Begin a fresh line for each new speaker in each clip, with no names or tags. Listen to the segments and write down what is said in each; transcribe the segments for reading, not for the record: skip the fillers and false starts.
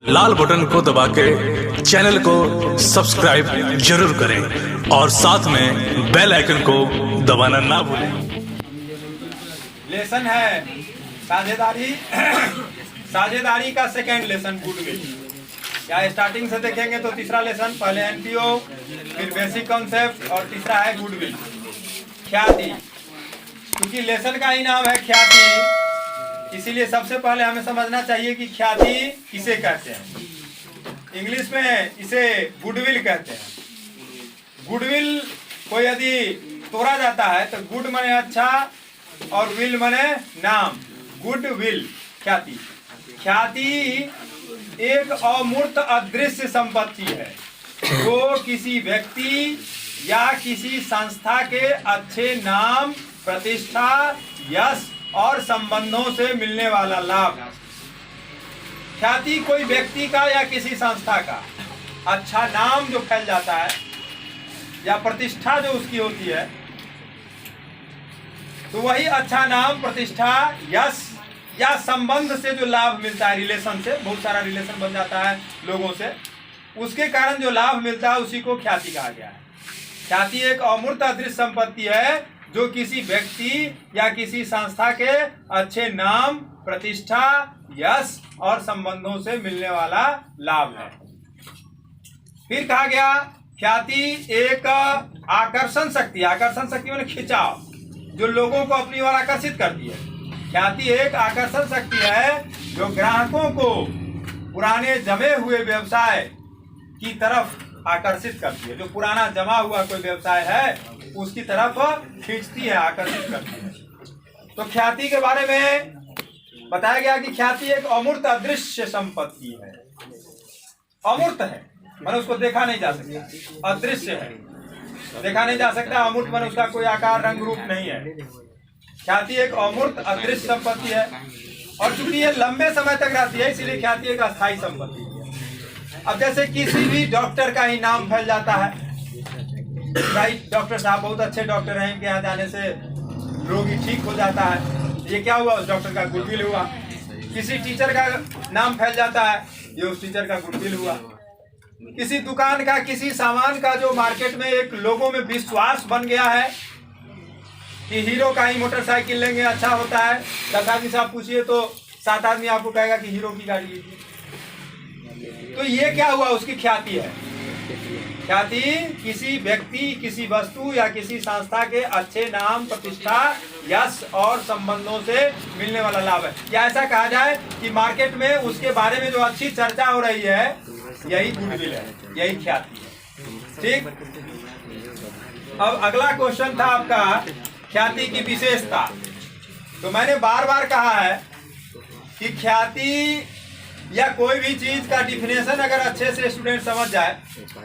लाल button को दबा के चैनल को सब्सक्राइब जरूर करें और साथ में बेल आइकन को दबाना ना भूलें।
लेसन है साझेदारी। साझेदारी का सेकेंड लेसन गुडविल। या स्टार्टिंग से देखेंगे तो तीसरा लेसन, पहले एनपीओ, फिर बेसिक कॉन्सेप्ट और तीसरा है गुडविल, ख्याति। क्योंकि लेसन का ही नाम है ख्याति, इसीलिए सबसे पहले हमें समझना चाहिए कि ख्याति किसे कहते हैं। इंग्लिश में इसे गुडविल कहते हैं। गुडविल को यदि तोड़ा जाता है तो गुड माने अच्छा और विल माने नाम, गुडविल ख्याति। ख्याति एक अमूर्त अदृश्य संपत्ति है जो किसी व्यक्ति या किसी संस्था के अच्छे नाम, प्रतिष्ठा, यश और संबंधों से मिलने वाला लाभ। ख्याति कोई व्यक्ति का या किसी संस्था का अच्छा नाम जो फैल जाता है या प्रतिष्ठा जो उसकी होती है, तो वही अच्छा नाम, प्रतिष्ठा, यश या संबंध से जो लाभ मिलता है, रिलेशन से, बहुत सारा रिलेशन बन जाता है लोगों से, उसके कारण जो लाभ मिलता है उसी को ख्याति कहा गया है। ख्याति एक अमूर्त अदृश्य संपत्ति है जो किसी व्यक्ति या किसी संस्था के अच्छे नाम, प्रतिष्ठा, यश और संबंधों से मिलने वाला लाभ है। फिर कहा गया ख्याति एक आकर्षण शक्ति। आकर्षण शक्ति माने खिंचाव, जो लोगों को अपनी ओर आकर्षित करती है। ख्याति एक आकर्षण शक्ति है जो ग्राहकों को पुराने जमे हुए व्यवसाय की तरफ आकर्षित करती है। जो पुराना जमा हुआ कोई व्यवसाय है उसकी तरफ खींचती है, आकर्षित करती है। तो ख्याति के बारे में बताया गया कि ख्याति एक अमूर्त अदृश्य संपत्ति है। अमूर्त है माने उसको देखा नहीं जा सकता, अदृश्य है, देखा नहीं जा सकता। अमूर्त माने उसका कोई आकार, रंग, रूप नहीं है। ख्याति एक अमूर्त अदृश्य संपत्ति है और चूंकि ये लंबे समय तक रहती है इसीलिए ख्याति एक अस्थायी संपत्ति है। अब जैसे किसी भी डॉक्टर का ही नाम फैल जाता है, भाई डॉक्टर साहब बहुत अच्छे डॉक्टर हैं, इनके यहाँ जाने से रोगी ठीक हो जाता है, ये क्या हुआ, उस डॉक्टर का गुडविल हुआ। किसी टीचर का नाम फैल जाता है, ये उस टीचर का गुडविल हुआ। किसी दुकान का, किसी सामान का जो मार्केट में एक लोगों में विश्वास बन गया है कि हीरो का ही मोटरसाइकिल लेंगे अच्छा होता है, 10 आदमी से आप पूछिए तो 7 आदमी आपको कहेगा कि हीरो की गाड़ी लीजिए। तो ये क्या हुआ, उसकी ख्याति है। ख्याति किसी व्यक्ति, किसी वस्तु या किसी संस्था के अच्छे नाम, प्रतिष्ठा, यश और संबंधों से मिलने वाला लाभ है। या ऐसा कहा जाए कि मार्केट में उसके बारे में जो अच्छी चर्चा हो रही है यही गुडविल है, यही ख्याति है। ठीक। अब अगला क्वेश्चन था आपका ख्याति की विशेषता। तो मैंने बार बार कहा है कि ख्याति या कोई भी चीज का डिफिनेशन अगर अच्छे से स्टूडेंट समझ जाए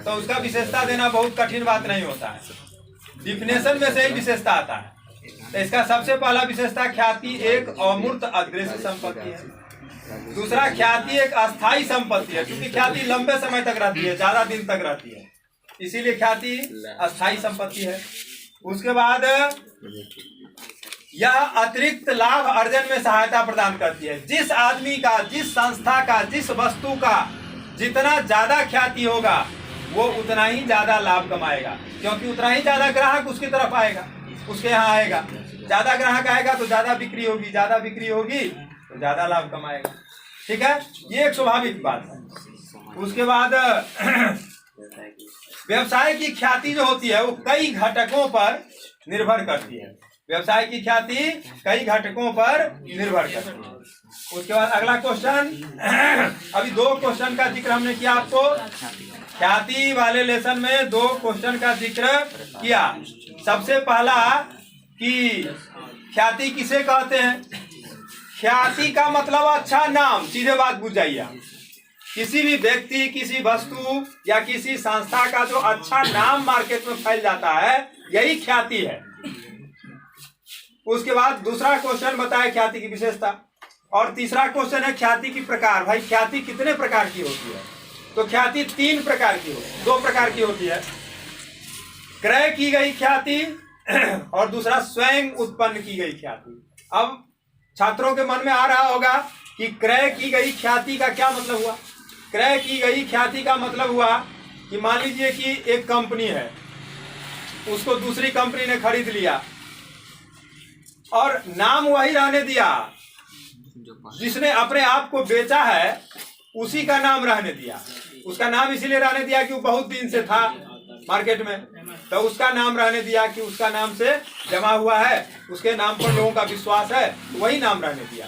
तो उसका विशेषता देना बहुत कठिन बात नहीं होता है। डिफिनेशन में से ही विशेषता आता है। तो इसका सबसे पहला विशेषता, ख्याति एक अमूर्त अदृश्य संपत्ति है। दूसरा, ख्याति एक अस्थायी संपत्ति है, क्योंकि ख्याति लंबे समय तक रहती है, ज्यादा दिन तक रहती है, इसीलिए ख्याति अस्थायी संपत्ति है। उसके बाद यह अतिरिक्त लाभ अर्जन में सहायता प्रदान करती है। जिस आदमी का, जिस संस्था का, जिस वस्तु का जितना ज्यादा ख्याति होगा वो उतना ही ज्यादा लाभ कमाएगा, क्योंकि उतना ही ज्यादा ग्राहक उसकी तरफ आएगा, उसके यहाँ आएगा। ज्यादा ग्राहक आएगा तो ज्यादा बिक्री होगी, ज्यादा बिक्री होगी तो ज्यादा लाभ कमाएगा। ठीक है, ये एक स्वाभाविक बात है। उसके बाद व्यवसाय की ख्याति जो होती है वो कई घटकों पर निर्भर करती है। व्यवसाय की ख्याति कई घटकों पर निर्भर करती है। उसके बाद अगला क्वेश्चन, अभी 2 क्वेश्चन का जिक्र हमने किया आपको। ख्याति वाले लेसन में 2 क्वेश्चन का जिक्र किया। सबसे पहला कि ख्याति किसे कहते हैं। ख्याति का मतलब अच्छा नाम, सीधे बात बुझ जाइए। किसी भी व्यक्ति, किसी वस्तु या किसी संस्था का जो अच्छा नाम मार्केट में फैल जाता है यही ख्याति है। उसके बाद दूसरा क्वेश्चन बताए ख्याति की विशेषता, और तीसरा क्वेश्चन है ख्याति की प्रकार। भाई ख्याति कितने प्रकार की होती है। तो ख्याति 3 प्रकार की होती है, 2 प्रकार की होती है। क्रय की गई ख्याति और दूसरा स्वयं उत्पन्न की गई ख्याति। अब छात्रों के मन में आ रहा होगा कि क्रय की गई ख्याति का क्या मतलब हुआ। क्रय की गई ख्याति का मतलब हुआ कि मान लीजिए कि एक कंपनी है, उसको दूसरी कंपनी ने खरीद लिया और नाम वही रहने दिया, जिसने अपने आप को बेचा है उसी का नाम रहने दिया। उसका नाम इसीलिए रहने दिया कि वो बहुत दिन से था मार्केट में, तो उसका नाम रहने दिया कि उसका नाम से जमा हुआ है, उसके नाम पर लोगों का विश्वास है, तो वही नाम रहने दिया।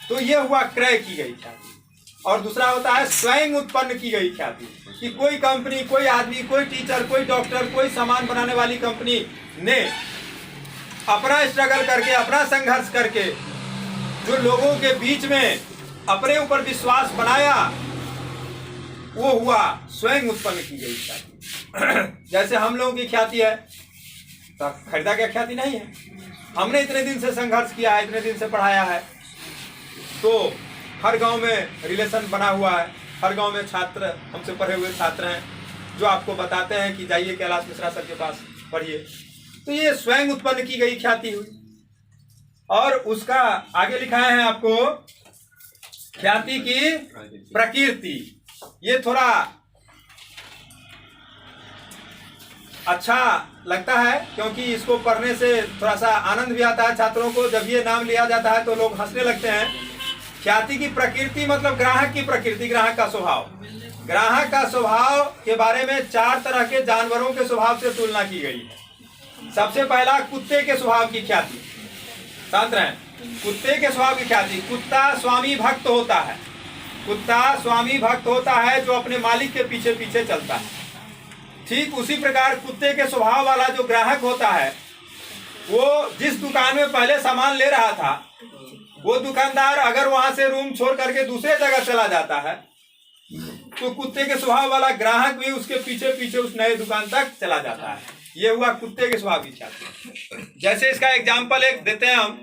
तो ये हुआ क्रय की गई ख्याति। और दूसरा होता है स्वयं उत्पन्न की गई ख्याति, कि कोई कंपनी, कोई आदमी, कोई टीचर, कोई डॉक्टर, कोई सामान बनाने वाली कंपनी ने अपना स्ट्रगल करके, अपना संघर्ष करके जो लोगों के बीच में अपने ऊपर विश्वास बनाया, वो हुआ स्वयं उत्पन्न की गई ख्याति। जैसे हम लोगों की ख्याति है, तो खरीदा क्या ख्याति नहीं है। हमने इतने दिन से संघर्ष किया है, इतने दिन से पढ़ाया है, तो हर गांव में रिलेशन बना हुआ है। हर गांव में छात्र, हमसे पढ़े हुए छात्र हैं जो आपको बताते हैं कि जाइए कैलाश मिश्रा सर के पास पढ़िए। तो ये स्वयं उत्पन्न की गई ख्याति हुई। और उसका आगे लिखाए हैं आपको ख्याति की प्रकृति। ये थोड़ा अच्छा लगता है क्योंकि इसको पढ़ने से थोड़ा सा आनंद भी आता है छात्रों को। जब ये नाम लिया जाता है तो लोग हंसने लगते हैं। ख्याति की प्रकृति मतलब ग्राहक की प्रकृति, ग्राहक का स्वभाव। ग्राहक का स्वभाव के बारे में 4 तरह के जानवरों के स्वभाव से तुलना की गई है। सबसे पहला कुत्ते के स्वभाव की ख्याति। शांत रहें। कुत्ते के स्वभाव की ख्याति। कुत्ता स्वामी भक्त होता है। कुत्ता स्वामी भक्त होता है जो अपने मालिक के पीछे पीछे चलता है। ठीक उसी प्रकार कुत्ते के स्वभाव वाला जो ग्राहक होता है, वो जिस दुकान में पहले सामान ले रहा था, वो दुकानदार अगर वहां से रूम छोड़ करके दूसरे जगह चला जाता है, तो कुत्ते के स्वभाव वाला ग्राहक भी उसके पीछे पीछे उस नए दुकान तक चला जाता है। ये हुआ कुत्ते के स्वभाव की ख्याति। जैसे इसका एग्जाम्पल एक देते हैं हम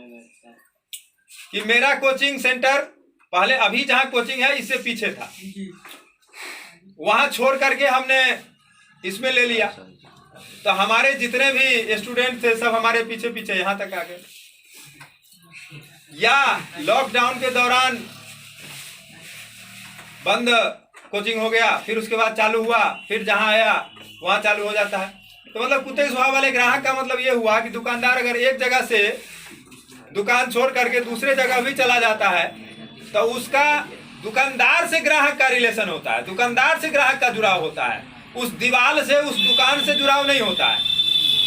कि मेरा कोचिंग सेंटर पहले, अभी जहाँ कोचिंग है इससे पीछे था, वहां छोड़ करके हमने इसमें ले लिया, तो हमारे जितने भी स्टूडेंट थे सब हमारे पीछे पीछे यहाँ तक आ गए। या लॉकडाउन के दौरान बंद कोचिंग हो गया, फिर उसके बाद चालू हुआ, फिर जहाँ आया वहाँ चालू हो जाता है। तो मतलब कुत्ते के स्वभाव वाले ग्राहक का मतलब ये हुआ कि दुकानदार अगर एक जगह से दुकान छोड़ करके दूसरे जगह भी चला जाता है, तो उसका दुकानदार से ग्राहक का रिलेशन होता है, दुकानदार से ग्राहक का जुड़ाव होता है। उस दीवार से, उस दुकान से जुड़ाव नहीं होता है,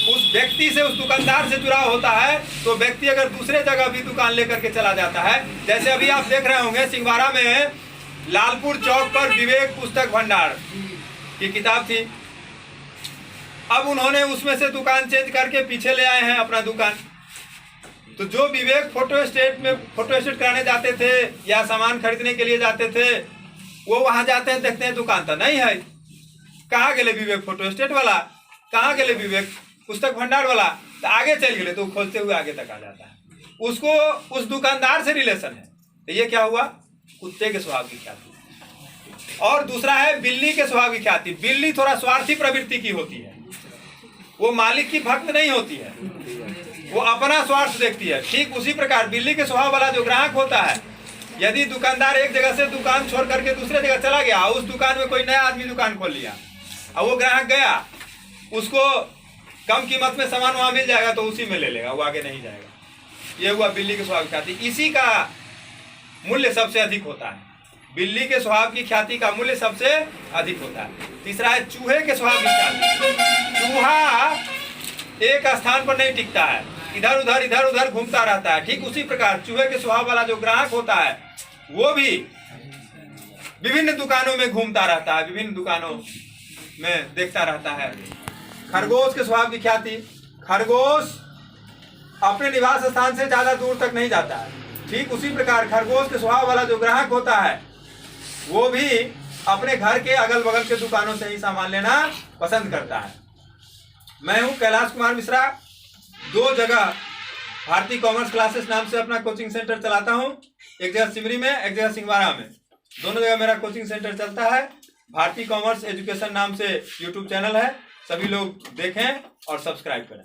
उस व्यक्ति से, उस दुकानदार से जुड़ाव होता है। तो व्यक्ति अगर दूसरे जगह भी दुकान लेकर के चला जाता है, जैसे अभी आप देख रहे होंगे सिंहवाड़ा में लालपुर चौक पर विवेक पुस्तक भंडार की किताब थी, अब उन्होंने उसमें से दुकान चेंज करके पीछे ले आए हैं अपना दुकान। तो जो विवेक फोटो स्टेट कराने जाते थे या सामान खरीदने के लिए जाते थे, वो वहां जाते हैं, देखते हैं दुकान तो नहीं है। कहाँ गए विवेक फोटो स्टेट वाला, कहाँ गए विवेक पुस्तक भंडार वाला, तो आगे चल गए, तो खोलते हुए आगे तक आ जाता है। उसको उस दुकानदार से रिलेशन है। तो ये क्या हुआ? कुत्ते के स्वभाव की ख्याति। और दूसरा है बिल्ली के स्वभाव की ख्याति। बिल्ली थोड़ा स्वार्थी प्रवृत्ति की होती है, वो मालिक की भक्त नहीं होती है, वो अपना स्वार्थ देखती है। ठीक उसी प्रकार बिल्ली के स्वभाव वाला जो ग्राहक होता है, यदि दुकानदार एक जगह से दुकान छोड़ करके दूसरे जगह चला गया, उस दुकान में कोई नया आदमी दुकान खोल लिया, और वो ग्राहक गया, उसको कम कीमत में सामान वहां मिल जाएगा तो उसी में ले लेगा, वो आगे नहीं जाएगा। ये हुआ बिल्ली के स्वभाव की ख्याति। इसी का मूल्य सबसे अधिक होता है। बिल्ली के स्वभाव की ख्याति का मूल्य सबसे अधिक होता है। तीसरा है चूहे के स्वभाव की ख्याति। चूहा एक स्थान पर नहीं टिकता है, इधर उधर घूमता रहता है। ठीक उसी प्रकार चूहे के स्वभाव वाला जो ग्राहक होता है, वो भी विभिन्न दुकानों में घूमता रहता है, विभिन्न दुकानों में देखता रहता है। खरगोश के स्वभाव की ख्याति। खरगोश अपने निवास स्थान से ज्यादा दूर तक नहीं जाता है। ठीक उसी प्रकार खरगोश के स्वभाव वाला जो ग्राहक होता है, वो भी अपने घर के अगल बगल के दुकानों से ही सामान लेना पसंद करता है। मैं हूं कैलाश कुमार मिश्रा, 2 जगह भारती कॉमर्स क्लासेस नाम से अपना कोचिंग सेंटर चलाता हूं। एक जगह सिमरी में, एक जगह सिंहवाड़ा में। दोनों जगह मेरा कोचिंग सेंटर चलता है। भारती कॉमर्स एजुकेशन नाम से यूट्यूब चैनल है, सभी लोग देखें और सब्सक्राइब करें।